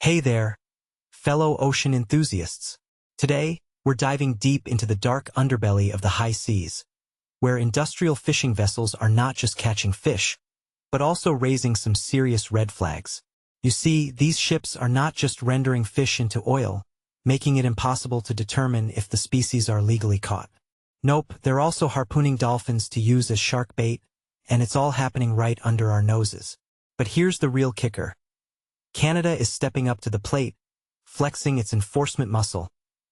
Hey there, fellow ocean enthusiasts. Today, we're diving deep into the dark underbelly of the high seas, where industrial fishing vessels are not just catching fish, but also raising some serious red flags. You see, these ships are not just rendering fish into oil, making it impossible to determine if the species are legally caught. Nope, they're also harpooning dolphins to use as shark bait, and it's all happening right under our noses. But here's the real kicker. Canada is stepping up to the plate, flexing its enforcement muscle,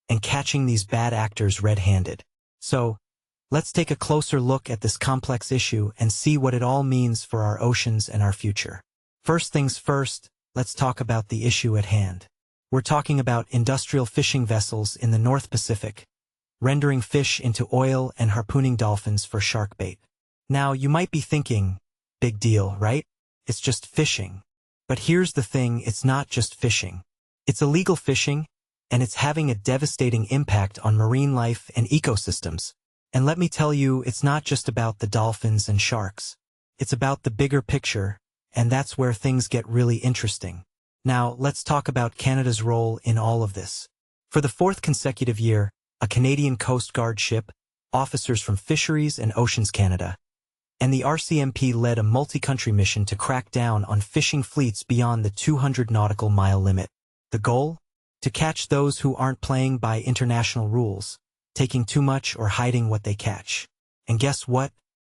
and catching these bad actors red-handed. So, let's take a closer look at this complex issue and see what it all means for our oceans and our future. First things first, let's talk about the issue at hand. We're talking about industrial fishing vessels in the North Pacific, rendering fish into oil and harpooning dolphins for shark bait. Now, you might be thinking, big deal, right? It's just fishing. But here's the thing, it's not just fishing. It's illegal fishing, and it's having a devastating impact on marine life and ecosystems. And let me tell you, it's not just about the dolphins and sharks. It's about the bigger picture, and that's where things get really interesting. Now, let's talk about Canada's role in all of this. For the fourth consecutive year, a Canadian Coast Guard ship, officers from Fisheries and Oceans Canada, and the RCMP led a multi-country mission to crack down on fishing fleets beyond the 200 nautical mile limit. The goal? To catch those who aren't playing by international rules, taking too much or hiding what they catch. And guess what?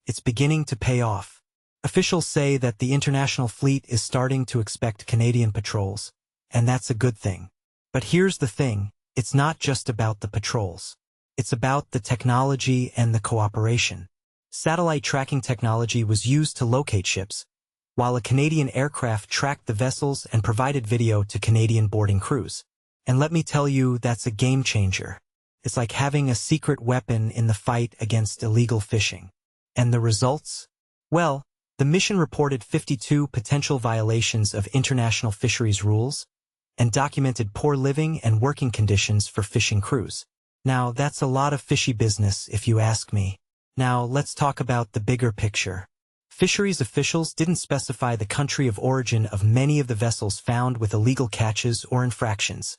It's beginning to pay off. Officials say that the international fleet is starting to expect Canadian patrols, and that's a good thing. But here's the thing, it's not just about the patrols. It's about the technology and the cooperation. Satellite tracking technology was used to locate ships, while a Canadian aircraft tracked the vessels and provided video to Canadian boarding crews. And let me tell you, that's a game changer. It's like having a secret weapon in the fight against illegal fishing. And the results? Well, the mission reported 52 potential violations of international fisheries rules and documented poor living and working conditions for fishing crews. Now, that's a lot of fishy business, if you ask me. Now, let's talk about the bigger picture. Fisheries officials didn't specify the country of origin of many of the vessels found with illegal catches or infractions,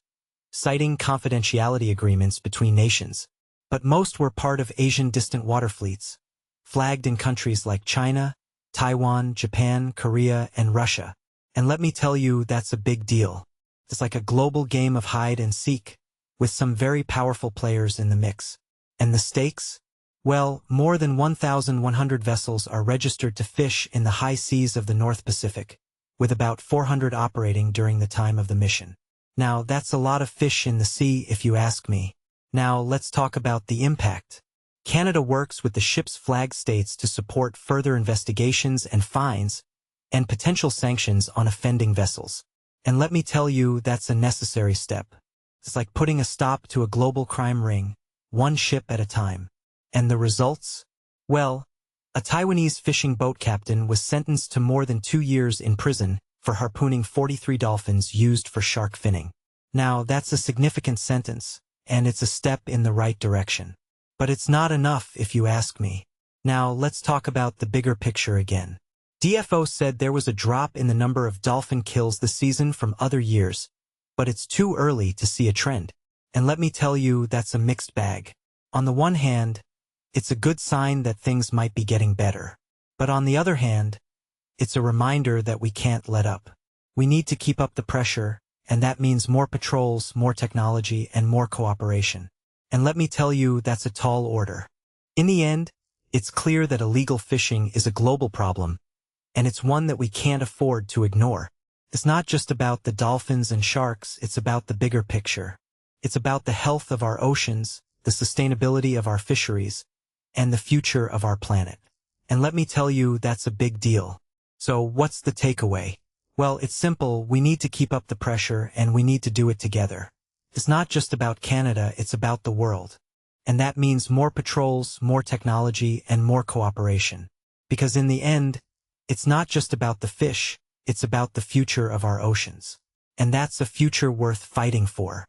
citing confidentiality agreements between nations. But most were part of Asian distant water fleets, flagged in countries like China, Taiwan, Japan, Korea, and Russia. And let me tell you, that's a big deal. It's like a global game of hide and seek, with some very powerful players in the mix. And the stakes? Well, more than 1,100 vessels are registered to fish in the high seas of the North Pacific, with about 400 operating during the time of the mission. Now, that's a lot of fish in the sea, if you ask me. Now, let's talk about the impact. Canada works with the ship's flag states to support further investigations and fines, and potential sanctions on offending vessels. And let me tell you, that's a necessary step. It's like putting a stop to a global crime ring, one ship at a time. And the results? Well, a Taiwanese fishing boat captain was sentenced to more than 2 years in prison for harpooning 43 dolphins used for shark finning. Now, that's a significant sentence, and it's a step in the right direction. But it's not enough, if you ask me. Now, let's talk about the bigger picture again. DFO said there was a drop in the number of dolphin kills this season from other years, but it's too early to see a trend. And let me tell you, that's a mixed bag. On the one hand, it's a good sign that things might be getting better. But on the other hand, it's a reminder that we can't let up. We need to keep up the pressure, and that means more patrols, more technology, and more cooperation. And let me tell you, that's a tall order. In the end, it's clear that illegal fishing is a global problem, and it's one that we can't afford to ignore. It's not just about the dolphins and sharks, it's about the bigger picture. It's about the health of our oceans, the sustainability of our fisheries, and the future of our planet. And let me tell you, that's a big deal. So what's the takeaway? Well, it's simple, we need to keep up the pressure and we need to do it together. It's not just about Canada, it's about the world. And that means more patrols, more technology, and more cooperation. Because in the end, it's not just about the fish, it's about the future of our oceans. And that's a future worth fighting for.